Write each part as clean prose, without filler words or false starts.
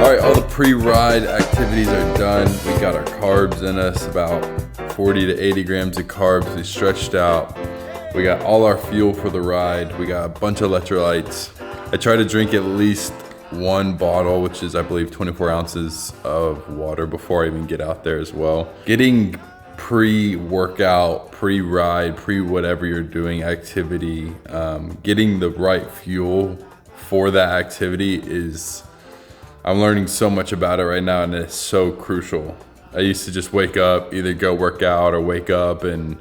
All right, all the pre-ride activities are done. We got our carbs in us, about 40 to 80 grams of carbs. We stretched out. We got all our fuel for the ride. We got a bunch of electrolytes. I try to drink at least one bottle, which is, I believe, 24 ounces of water before I even get out there as well. Getting pre-workout, pre-ride, pre-whatever you're doing activity, getting the right fuel for that activity is, I'm learning so much about it right now, and it's so crucial. I used to just wake up, either go work out or wake up and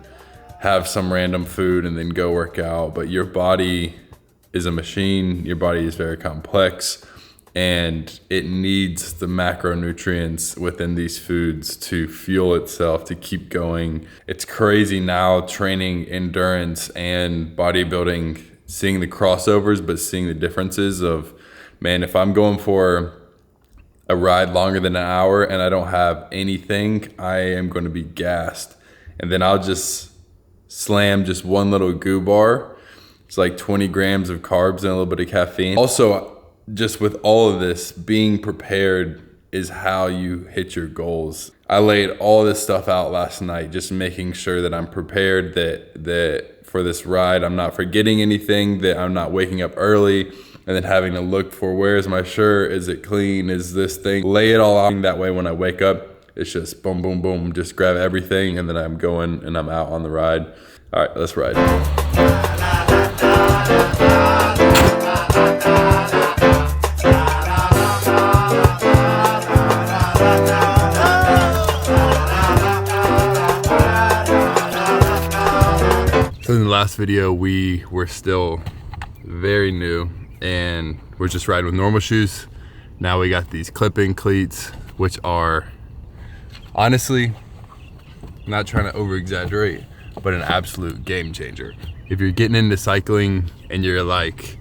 have some random food and then go work out. But your body is a machine. Your body is very complex, and it needs the macronutrients within these foods to fuel itself, to keep going. It's crazy now, training endurance and bodybuilding, seeing the crossovers, but seeing the differences of, man, if I'm going for a ride longer than an hour and I don't have anything, I am going to be gassed. And then I'll just slam just one little goo bar. It's like 20 grams of carbs and a little bit of caffeine. Also, just with all of this, being prepared is how you hit your goals. I laid all this stuff out last night, just making sure that I'm prepared, that for this ride, I'm not forgetting anything, that I'm not waking up early and then having to look for, where's my shirt? Is it clean? Is this thing? Lay it all out. That way when I wake up, it's just boom, boom, boom, just grab everything, and then I'm going and I'm out on the ride. All right, let's ride. So in the last video, we were still very new and we're just riding with normal shoes. Now we got these clip-in cleats, which are honestly, not trying to over exaggerate, but an absolute game changer. If you're getting into cycling and you're like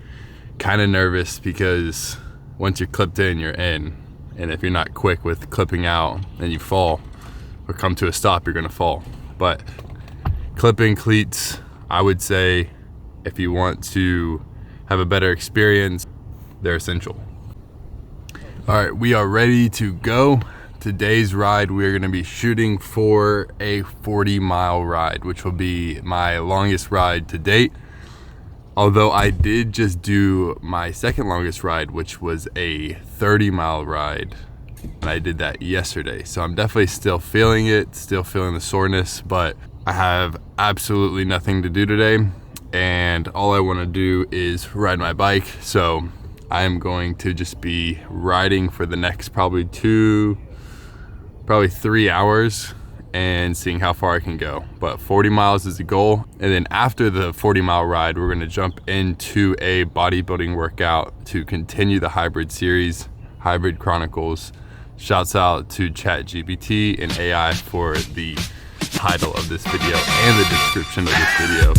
kind of nervous because once you're clipped in, you're in. And if you're not quick with clipping out and you fall or come to a stop, you're gonna fall. But clip-in cleats, I would say, if you want to have a better experience, they're essential. All right, we are ready to go. Today's ride, we're gonna be shooting for a 40-mile ride, which will be my longest ride to date. Although I did just do my second longest ride, which was a 30-mile ride, and I did that yesterday. So I'm definitely still feeling it, still feeling the soreness, but I have absolutely nothing to do today, and all I want to do is ride my bike. So I am going to just be riding for the next probably 3 hours and seeing how far I can go. But 40 miles is the goal. And then after the 40-mile ride, we're going to jump into a bodybuilding workout to continue the hybrid series, Training Chronicles. Shouts out to ChatGPT and AI for the title of this video and the description of this video.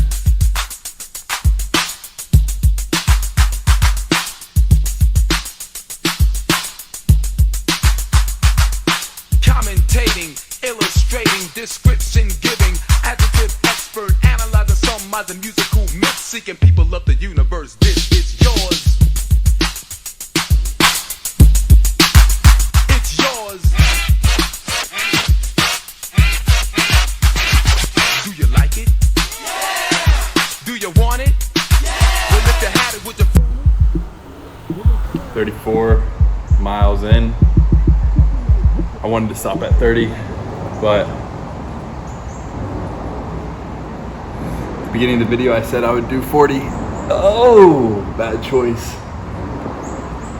Commentating, illustrating, description giving, adjective expert, analyzing some as a musical myth, seeking people of the universe. This is yours. It's yours. Do you like it? Yeah. Do you want it? Yeah. Well, if you had it, would you? 34 miles in. I wanted to stop at 30, but at the beginning of the video I said I would do 40. Oh, bad choice.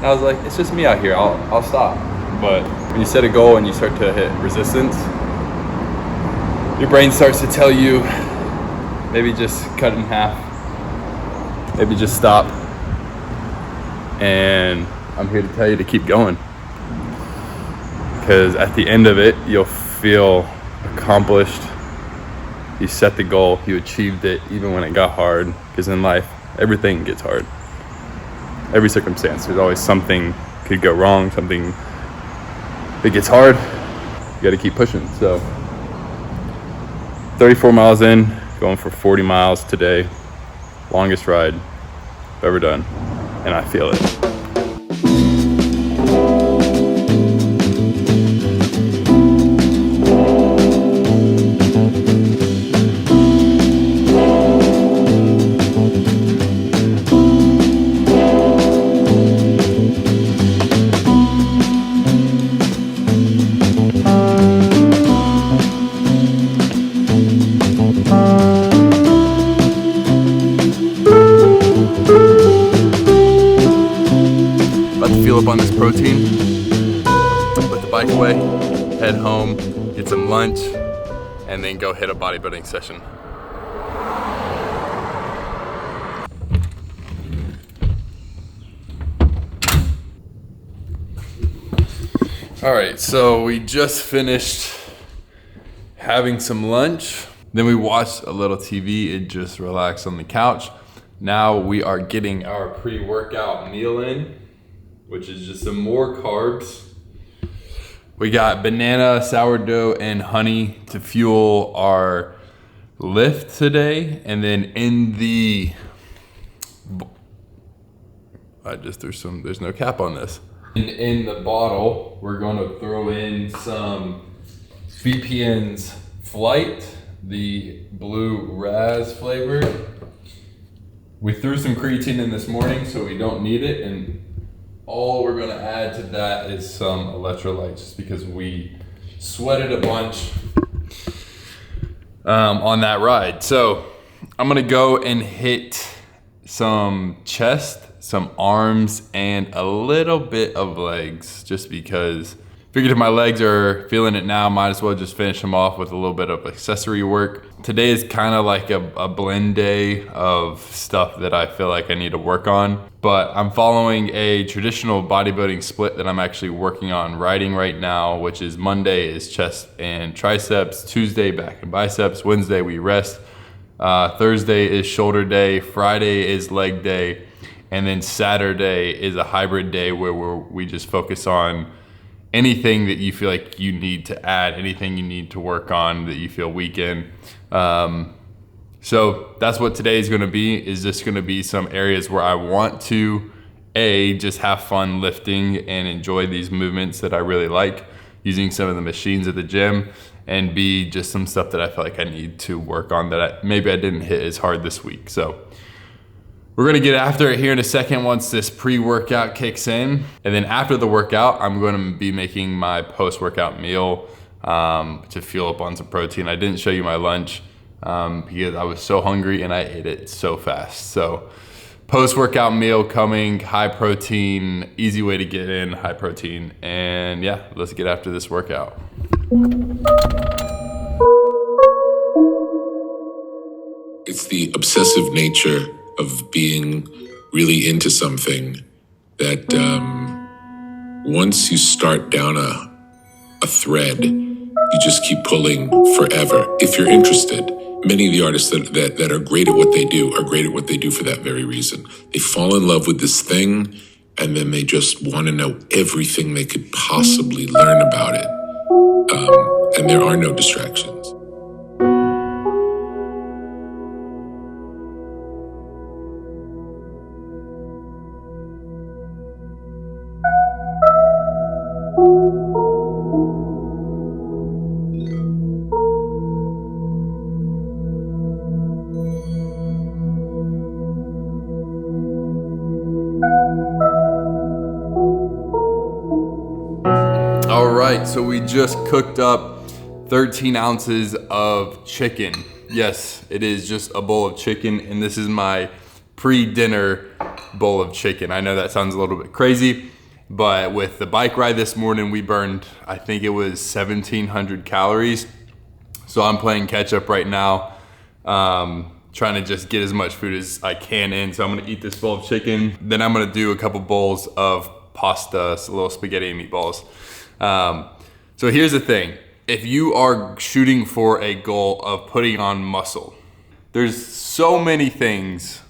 I was like, it's just me out here, I'll stop. But when you set a goal and you start to hit resistance, your brain starts to tell you, maybe just cut in half, maybe just stop. And I'm here to tell you to keep going. Because at the end of it, you'll feel accomplished. You set the goal, you achieved it, even when it got hard. Because in life, everything gets hard. Every circumstance, there's always something could go wrong, something that gets hard. You gotta keep pushing. So 34 miles in, going for 40 miles today. Longest ride I've ever done, and I feel it. About to fuel up on this protein, put the bike away, head home, get some lunch, and then go hit a bodybuilding session. All right, so we just finished having some lunch. Then we watched a little TV and just relaxed on the couch. Now we are getting our pre-workout meal in, which is just some more carbs. We got banana, sourdough, and honey to fuel our lift today. And then in the, there's no cap on this. In the bottle, we're going to throw in some VPN's Flight, the blue Raz flavor. We threw some creatine in this morning, so we don't need it. And all we're going to add to that is some electrolytes, just because we sweated a bunch on that ride. So I'm going to go and hit some chest, some arms, and a little bit of legs, just because figured if my legs are feeling it now, might as well just finish them off with a little bit of accessory work. Today is kind of like a blend day of stuff that I feel like I need to work on, but I'm following a traditional bodybuilding split that I'm actually working on riding right now, which is Monday is chest and triceps, Tuesday back and biceps, Wednesday we rest, Thursday is shoulder day, Friday is leg day, and then Saturday is a hybrid day where we just focus on anything that you feel like you need to add, anything you need to work on that you feel weak in. So that's what today is going to be, is just going to be some areas where I want to just have fun lifting and enjoy these movements that I really like, using some of the machines at the gym, and B, just some stuff that I feel like I need to work on that maybe I didn't hit as hard this week. So we're gonna get after it here in a second once this pre-workout kicks in. And then after the workout, I'm gonna be making my post-workout meal to fuel up on some protein. I didn't show you my lunch because I was so hungry and I ate it so fast. So post-workout meal coming, high protein, easy way to get in, high protein. And yeah, let's get after this workout. It's the obsessive nature of being really into something that once you start down a thread, you just keep pulling forever. If you're interested, many of the artists that are great at what they do are great at what they do for that very reason. They fall in love with this thing, and then they just want to know everything they could possibly learn about it. And there are no distractions. All right, so we just cooked up 13 ounces of chicken. Yes, it is just a bowl of chicken, and this is my pre-dinner bowl of chicken. I know that sounds a little bit crazy, but with the bike ride this morning, we burned, I think it was 1,700 calories. So I'm playing catch up right now, trying to just get as much food as I can in. So I'm gonna eat this bowl of chicken. Then I'm gonna do a couple bowls of pasta, so little spaghetti and meatballs. So here's the thing. If you are shooting for a goal of putting on muscle, there's so many things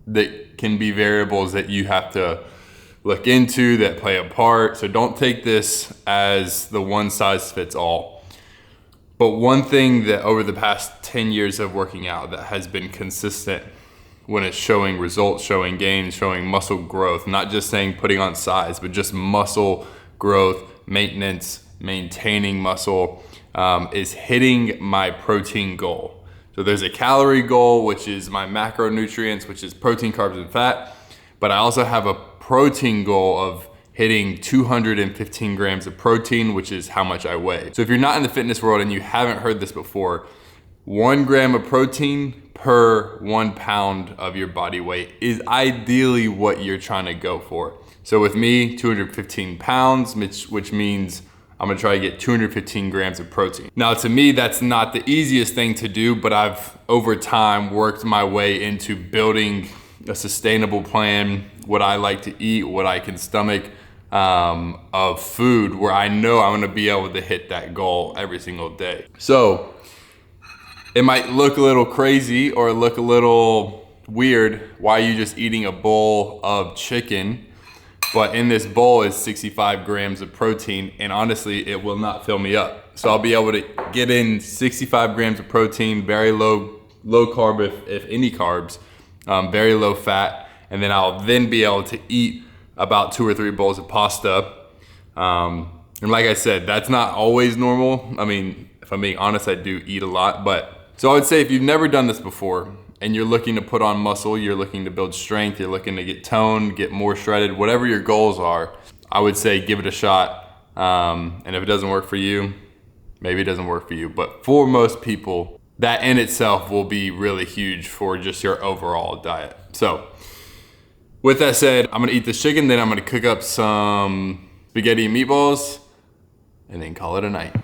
that can be variables that you have to look into that play a part. So don't take this as the one size fits all. But one thing that over the past 10 years of working out that has been consistent when it's showing results, showing gains, showing muscle growth, not just saying putting on size, but just muscle growth, maintenance, maintaining muscle, is hitting my protein goal. So there's a calorie goal, which is my macronutrients, which is protein, carbs, and fat. But I also have a protein goal of hitting 215 grams of protein, which is how much I weigh. So if you're not in the fitness world and you haven't heard this before, 1 gram of protein per 1 pound of your body weight is ideally what you're trying to go for. So with me, 215 pounds, which means I'm gonna try to get 215 grams of protein. Now to me, that's not the easiest thing to do, but I've over time worked my way into building a sustainable plan, what I like to eat, what I can stomach of food, where I know I'm gonna be able to hit that goal every single day. So it might look a little crazy or look a little weird why you just eating a bowl of chicken, but in this bowl is 65 grams of protein, and honestly, it will not fill me up. So I'll be able to get in 65 grams of protein, very low carb, if any carbs, very low fat, and then I'll then be able to eat about 2 or 3 bowls of pasta. And like I said, that's not always normal. I mean, if I'm being honest, I do eat a lot, so I would say if you've never done this before, and you're looking to put on muscle, you're looking to build strength, you're looking to get toned, get more shredded, whatever your goals are, I would say give it a shot. And if it doesn't work for you, maybe it doesn't work for you. But for most people, that in itself will be really huge for just your overall diet. So with that said, I'm gonna eat this chicken, then I'm gonna cook up some spaghetti and meatballs, and then call it a night.